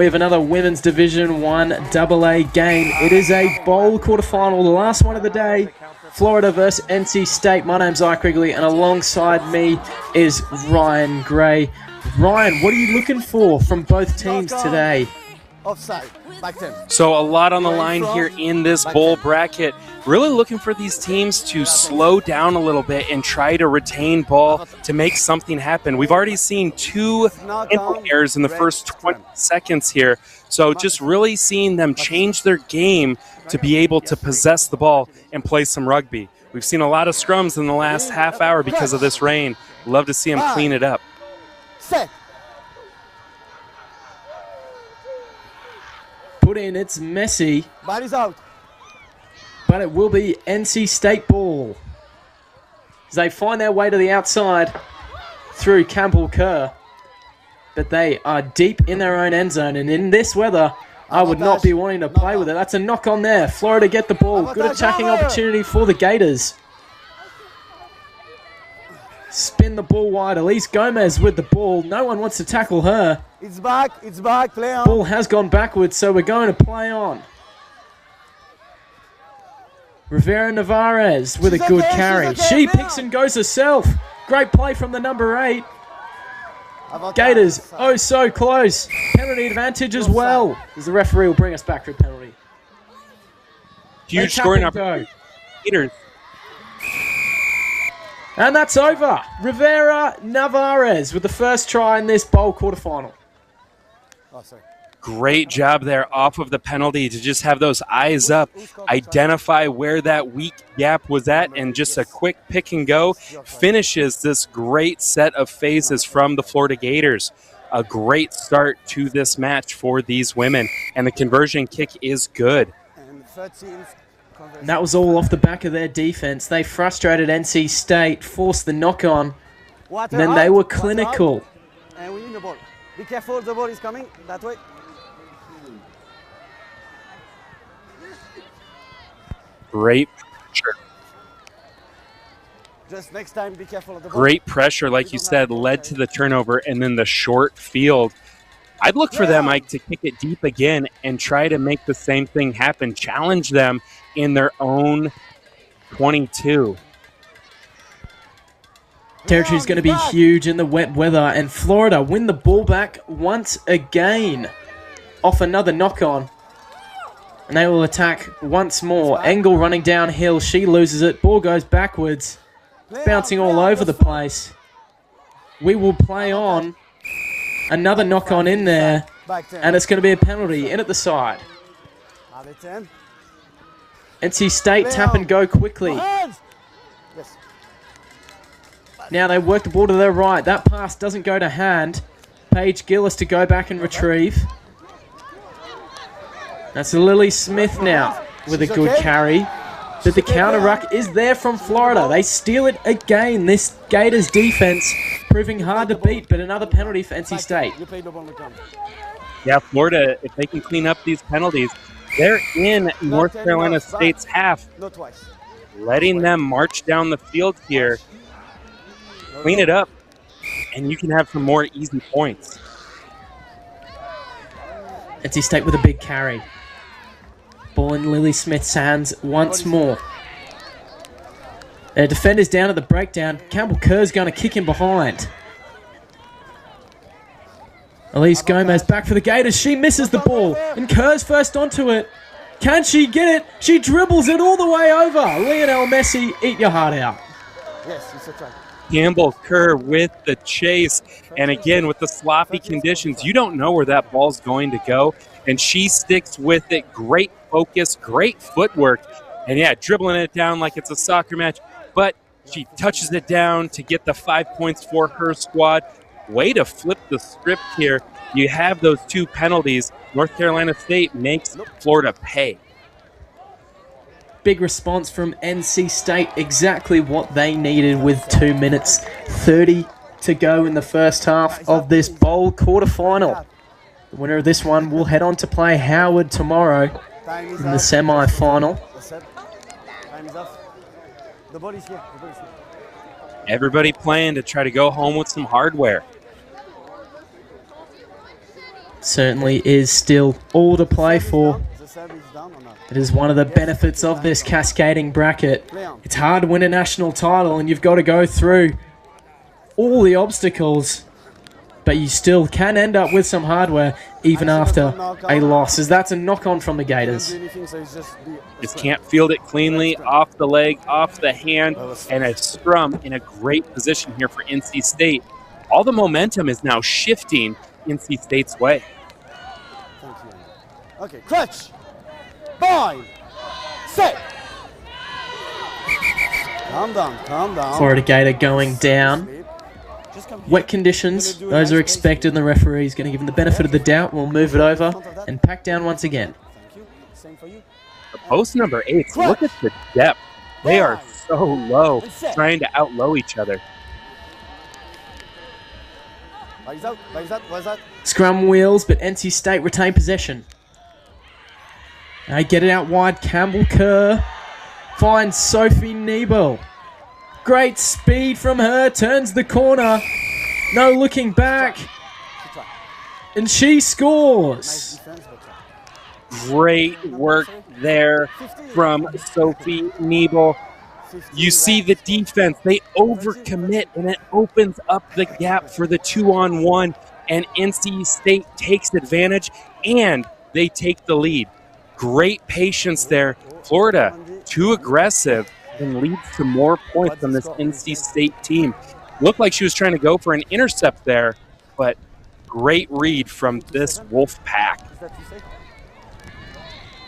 We have another Women's Division 1 AA game. It is a bowl quarterfinal, the last one of the day. Florida versus NC State. My name's Ike Wrigley, and alongside me is Ryan Gray. Ryan, what are you looking for from both teams today? Offside. Back 10. So a lot on the line here in this bowl bracket. Really looking for these teams to slow down a little bit and try to retain ball to make something happen. We've already seen two errors in the first 20 seconds here. So just really seeing them change their game to be able to possess the ball and play some rugby. We've seen a lot of scrums in the last half hour because of this rain. Love to see them clean it up. Put in, it's messy. Body's out. But it will be NC State ball. As they find their way to the outside through Campbell Kerr. But they are deep in their own end zone. And in this weather, I would not be wanting to play with it. That's a knock on there. Florida get the ball. Good attacking opportunity for the Gators. Spin the ball wide. Elise Gomez with the ball. No one wants to tackle her. It's back, play on. Ball has gone backwards, so we're going to play on. Rivera Navarez with a good carry. She picks and goes herself. Great play from the number 8. Gators, oh so close. Penalty advantage as well, as the referee will bring us back for a penalty. Huge scoring opportunity. Gators. And that's over. Rivera Navarez with the first try in this bowl quarterfinal. Oh, sorry. Great job there off of the penalty to just have those eyes up, identify where that weak gap was at, and just a quick pick and go finishes this great set of phases from the Florida Gators. A great start to this match for these women, and the conversion kick is good. And that was all off the back of their defense. They frustrated NC State, forced the knock-on, and then they were clinical. And we need the ball. Be careful, the ball is coming that way. Great pressure. Just next time, be careful of the ball. Great pressure, like you said, led to the turnover, and then the short field. I'd look for them, Mike, to kick it deep again and try to make the same thing happen. Challenge them in their own 22. Territory is going to be huge in the wet weather, and Florida win the ball back once again off another knock-on. And they will attack once more. Engel running downhill. She loses it. Ball goes backwards. Bouncing all over the place. We will play on. Another knock-on in there. And it's going to be a penalty in at the side. NC State tap and go quickly. Now they work the ball to their right. That pass doesn't go to hand. Paige Gillis to go back and retrieve. That's Lily Smith now with a good carry. But the counter ruck is there from Florida. They steal it again. This Gators defense proving hard to beat, but another penalty for NC State. Yeah, Florida, if they can clean up these penalties, they're in North Carolina State's half. Letting them march down the field here. Clean it up, and you can have some more easy points. NC State with a big carry. Ball in Lily Smith's hands once more. Their defender's down at the breakdown. Campbell Kerr's going to kick him behind. Elise Gomez back for the Gators. She misses the ball, and Kerr's first onto it. Can she get it? She dribbles it all the way over. Lionel Messi, eat your heart out. Yes, it's a try. Campbell Kerr with the chase. And again, with the sloppy conditions, you don't know where that ball's going to go. And she sticks with it. Great focus, great footwork. And yeah, dribbling it down like it's a soccer match. But she touches it down to get the 5 points for her squad. Way to flip the script here. You have those two penalties. North Carolina State makes Florida pay. Big response from NC State, exactly what they needed with 2 minutes 30 to go in the first half of this bowl quarterfinal. The winner of this one will head on to play Howard tomorrow in the semi-final. Everybody playing to try to go home with some hardware. Certainly is still all to play for. The serve is down or not? It is one of the benefits of this cascading bracket. It's hard to win a national title and you've got to go through all the obstacles, but you still can end up with some hardware even after a loss, as that's a knock-on from the Gators. Just can't field it cleanly, off the leg, off the hand, and a scrum in a great position here for NC State. All the momentum is now shifting NC State's way. Thank you. Okay, clutch. Bind. Set. Calm down, calm down. Florida Gator going down. Wet conditions, those are expected, and the referee is going to give them the benefit of the doubt. We'll move it over and pack down once again. Thank you. Same for you. The post number 8, look at the depth. They are so low, trying to outlow each other. Bags out, where's that? Scrum wheels, but NC State retain possession. They get it out wide. Campbell Kerr finds Sophie Niebel. Great speed from her, turns the corner. No looking back. And she scores. Great work there from Sophie Niebel. You see the defense, they overcommit, and it opens up the gap for the 2-on-1, and NC State takes advantage, and they take the lead. Great patience there. Florida, too aggressive, and leads to more points on this NC State team. Looked like she was trying to go for an intercept there, but great read from this Wolf pack.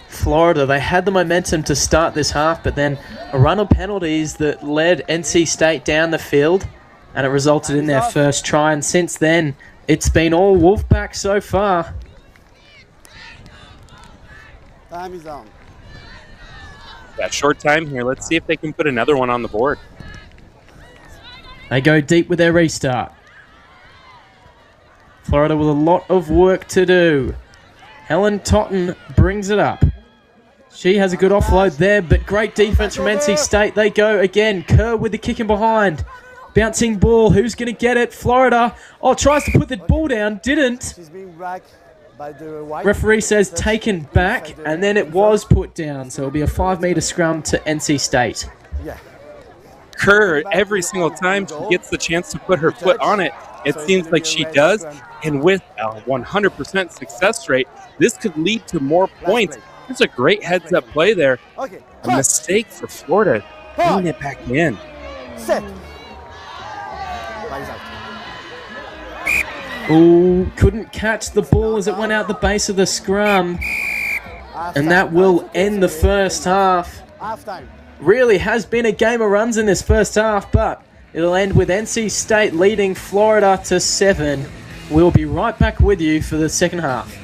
Florida, they had the momentum to start this half, but then a run of penalties that led NC State down the field, and it resulted in their first try, and since then, it's been all Wolfpack so far. Time is on. That short time here, let's see if they can put another one on the board. They go deep with their restart. Florida with a lot of work to do. Helen Totten brings it up. She has a good offload there, but great defense from NC State. They go again. Kerr with the kick in behind. Bouncing ball. Who's going to get it? Florida. Oh, tries to put the ball down. Didn't. She's being racked by the white. Referee says taken back, and then it was put down. So it'll be a 5-meter scrum to NC State. Yeah. Kerr, every single time she gets the chance to put her foot on it, it seems like she does. And with a 100% success rate, this could lead to more points. It's a great heads-up play there. A mistake for Florida, bringing it back in. Set. Ooh, couldn't catch the ball as it went out the base of the scrum. And that will end the first half. Really has been a game of runs in this first half, but it'll end with NC State leading Florida to 7. We'll be right back with you for the second half.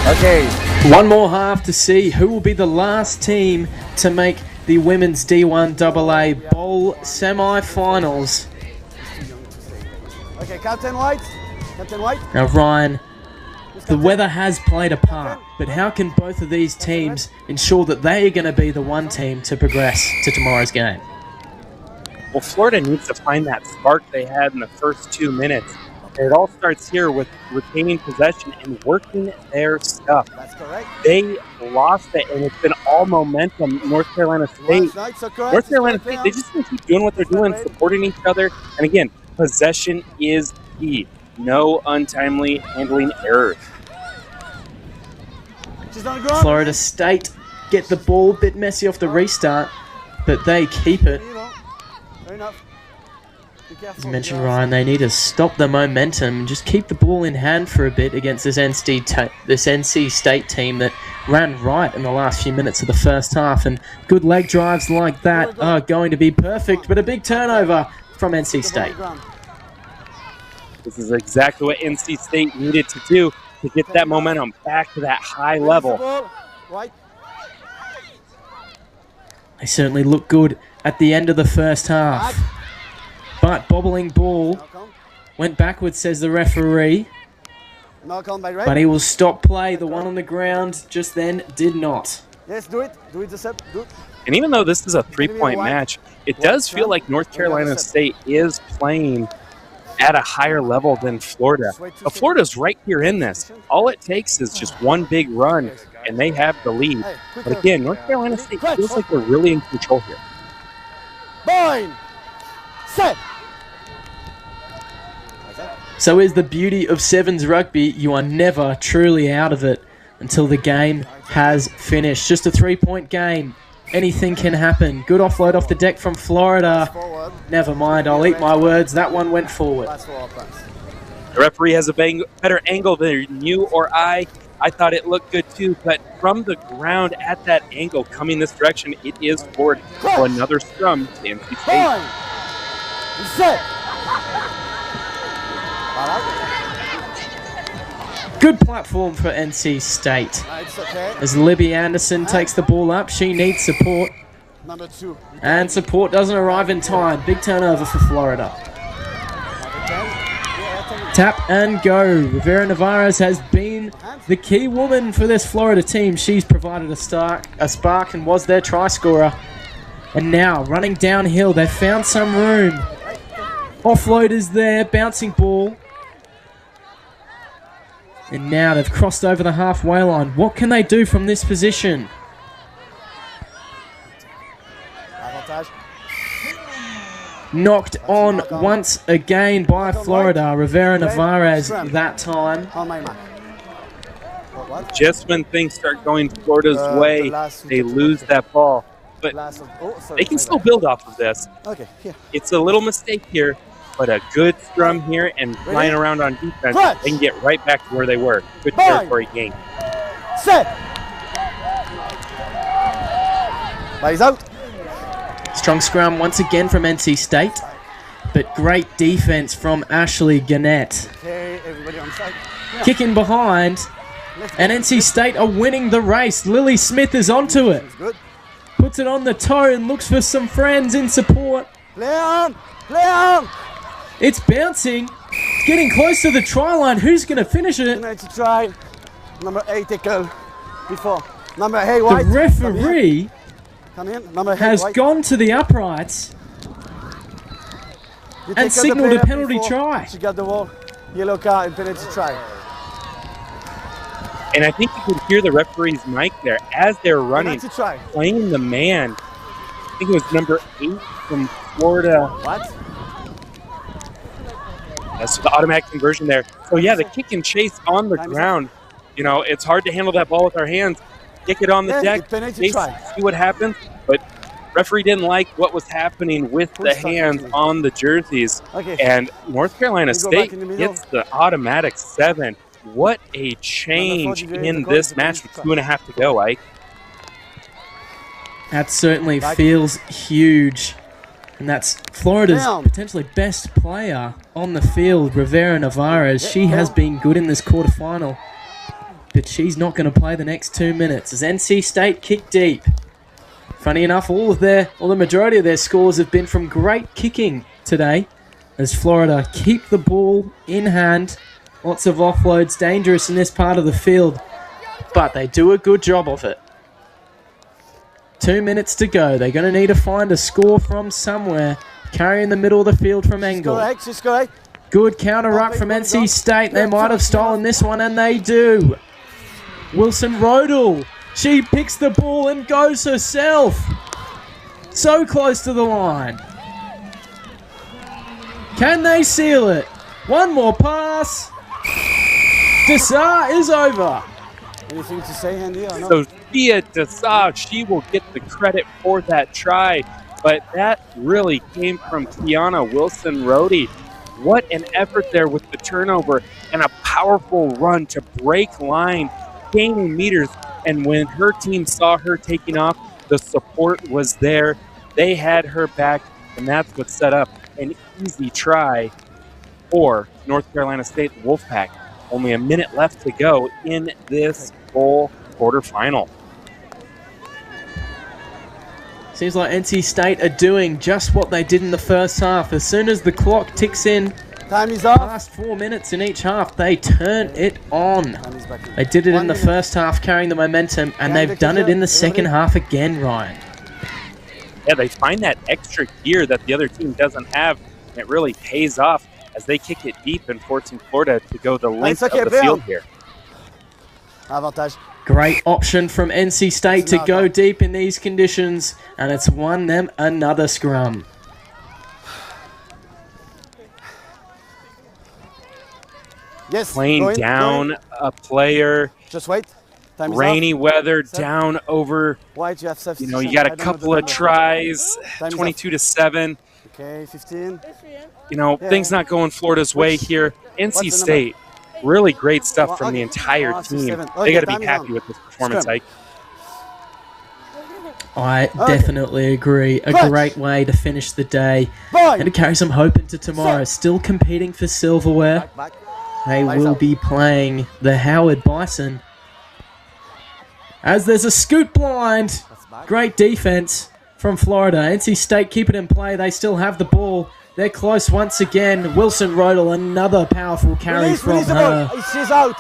Okay. One more half to see who will be the last team to make the Women's D1 AA Bowl semi-finals. Okay, Captain White. Captain White. Now, Ryan, the weather has played a part, but how can both of these teams ensure that they are going to be the one team to progress to tomorrow's game? Well, Florida needs to find that spark they had in the first 2 minutes. And it all starts here with retaining possession and working their stuff. That's correct. They lost it, and it's been all momentum. North Carolina State. North Carolina State, they just need to keep doing what they're doing, supporting each other. And again, possession is key. No untimely handling errors. Florida State get the ball a bit messy off the restart, but they keep it. As mentioned, Ryan, they need to stop the momentum and just keep the ball in hand for a bit against this NC State team that ran right in the last few minutes of the first half. And good leg drives like that are going to be perfect, but a big turnover from NC State. This is exactly what NC State needed to do to get that momentum back to that high level. They certainly look good at the end of the first half. But bobbling ball went backwards, says the referee. But he will stop play. The one on the ground just then did not. Yes, do it. Do it, Joseph. Do it. And even though this is a three-point match, it does feel like North Carolina State is playing at a higher level than Florida. But Florida's right here in this. All it takes is just one big run, and they have the lead. But again, North Carolina State feels like they're really in control here. Bind. Set. So is the beauty of Sevens rugby. You are never truly out of it until the game has finished. Just a 3-point game. Anything can happen. Good offload off the deck from Florida. Never mind, I'll eat my words. That one went forward. The referee has a better angle than you or I. I thought it looked good too, but from the ground at that angle coming this direction, it is forward for another scrum to NC State. Set. Good platform for NC State. As Libby Anderson takes the ball up, she needs support. Number 2. And support doesn't arrive in time. Big turnover for Florida. Tap and go. Rivera Navarez has been the key woman for this Florida team. She's provided a spark and was their try scorer. And now, running downhill, they've found some room. Offload is there, bouncing ball. And now they've crossed over the halfway line. What can they do from this position? Knocked on once again by Florida. Rivera Navarez that time. Just when things start going Florida's way, they lose that ball. But they can still build off of this. It's a little mistake here, but a good scrum here and flying around on defense, they can get right back to where they were. Good territory gain. Set. Plays out. Strong scrum once again from NC State, but great defense from Ashley Gannett. Okay, everybody on side. Kicking behind, and NC State are winning the race. Lily Smith is onto it. Puts it on the toe and looks for some friends in support. Play on. Play on. It's bouncing. It's getting close to the try line. Who's going to finish it? To try. Number 8 tackle before. Number 8 White. The referee Come in. Number 8 has White. gone to the uprights and signaled a penalty try. She got the ball. Yellow card and penalty try. And I think you could hear the referee's mic there as they're running, playing the man. I think it was number 8 from Florida. What? That's the automatic conversion there. So yeah, the kick and chase on the ground. You know, it's hard to handle that ball with our hands. Kick it on the deck, chase, see what happens. But referee didn't like what was happening with the hands on the jerseys. And North Carolina State gets the automatic 7. What a change in this match with 2.5 to go, Ike. That certainly feels huge. And that's Florida's potentially best player on the field, Rivera Navarez. She has been good in this quarterfinal, but she's not going to play the next 2 minutes as NC State kick deep. Funny enough, all the majority of their scores have been from great kicking today. as Florida keep the ball in hand. Lots of offloads, dangerous in this part of the field, but they do a good job of it. 2 minutes to go. They're going to need to find a score from somewhere. Carry in the middle of the field from Engel. She's correct. Good counter ruck from NC State. They might have stolen this one, and they do. Wilson Rodel. She picks the ball and goes herself. So close to the line. Can they seal it? One more pass. Desar is over. Anything to say, Andy? Or no? Sophia Desar, she will get the credit for that try, but that really came from Kiana Wilson-Rody. What an effort there with the turnover and a powerful run to break line, gaining meters. And when her team saw her taking off, the support was there. They had her back, and that's what set up an easy try for North Carolina State Wolfpack. Only a minute left to go in this bowl quarterfinal. Seems like NC State are doing just what they did in the first half. As soon as the clock ticks in, Time is up. past 4 minutes in each half, they turn it on. They did it in the first half, carrying the momentum, and they've done it in the second half again, Ryan. Yeah, they find that extra gear that the other team doesn't have, and it really pays off as they kick it deep and forcing Florida to go the length of the field here. Avantage. Great option from NC State to go deep in these conditions, and it's won them another scrum. Yes. Playing down a player. Just wait. Time is Rainy up. weather down over. White, you have substitution. You got I a don't know couple the of number. tries, Time is 22-7. Okay, 15. Things not going Florida's way here. What's NC the State, really great stuff Well, from the okay. entire Oh, it's team. 7. They Okay, got to time be is happy on. with this performance, Scrum. Ike. I definitely agree. A Clutch. great way to finish the day Boy. and to carry some hope into tomorrow. Still competing for silverware. Back. They Nice will out. be playing the Howard Bison. As there's a scoot blind. back. Great defense from Florida. NC State keep it in play. They still have the ball. They're close once again. Wilson Rodel, another powerful carry from Release the her. ball. She's out.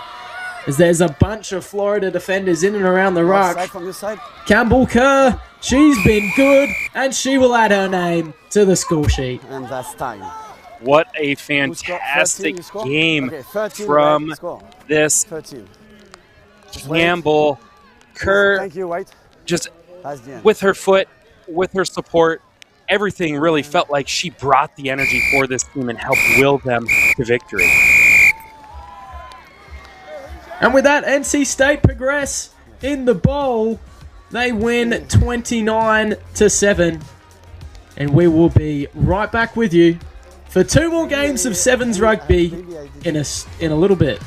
As there's a bunch of Florida defenders in and around the Side ruck. from this side. Campbell Kerr, she's been good, and she will add her name to the score sheet. And that's time. What a Who scored? 13, fantastic you score? game Okay, 13, from White, score. this 13. Just wait. Campbell. Kerr, Thank you, White. just That's the end. with her foot, with her support, everything really felt like she brought the energy for this team and helped will them to victory. And with that, NC State progress in the bowl. They win 29-7. And we will be right back with you for 2 more games of Sevens rugby in a little bit.